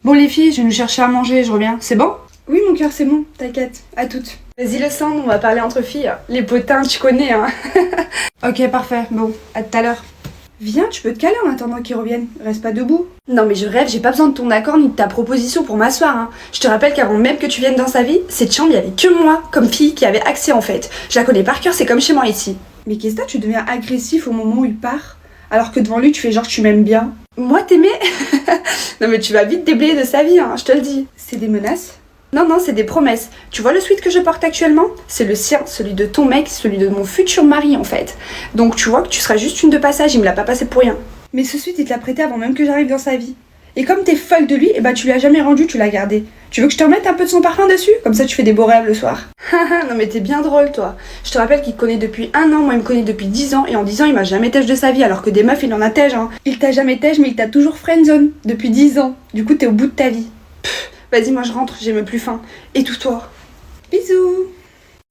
Bon les filles, je vais nous chercher à manger, je reviens. C'est bon? Oui mon cœur, c'est bon, t'inquiète, à toutes. Vas-y le sang, on va parler entre filles. Les potins, tu connais hein. Ok, parfait. Bon, à tout à l'heure. Viens, tu peux te caler en attendant qu'ils reviennent, reste pas debout. Non mais je rêve, j'ai pas besoin de ton accord ni de ta proposition pour m'asseoir hein. Je te rappelle qu'avant même que tu viennes dans sa vie, cette chambre il y avait que moi, comme fille, qui avait accès en fait. Je la connais par cœur, c'est comme chez moi ici. Mais qu'est-ce que tu deviens agressif au moment où il part? Alors que devant lui tu fais genre tu m'aimes bien. Moi t'aimais? Non mais tu vas vite déblayer de sa vie hein, je te le dis. C'est des menaces? Non, c'est des promesses. Tu vois le sweat que je porte actuellement? C'est le sien, celui de ton mec, celui de mon futur mari en fait. Donc tu vois que tu seras juste une de passage, il me l'a pas passé pour rien. Mais ce suite il te l'a prêté avant même que j'arrive dans sa vie. Et comme t'es folle de lui, et bah tu lui as jamais rendu, tu l'as gardé. Tu veux que je te remette un peu de son parfum dessus? Comme ça tu fais des beaux rêves le soir. Non mais t'es bien drôle toi. Je te rappelle qu'il te connaît depuis 1 an, moi il me connaît depuis 10 ans, et en 10 ans il m'a jamais têche de sa vie, alors que des meufs il en a têche hein. Il t'a jamais têche mais il t'a toujours friendzone depuis 10 ans. Du coup t'es au bout de ta vie. Vas-y moi je rentre, j'ai même plus faim. Étouffe-toi. Bisous.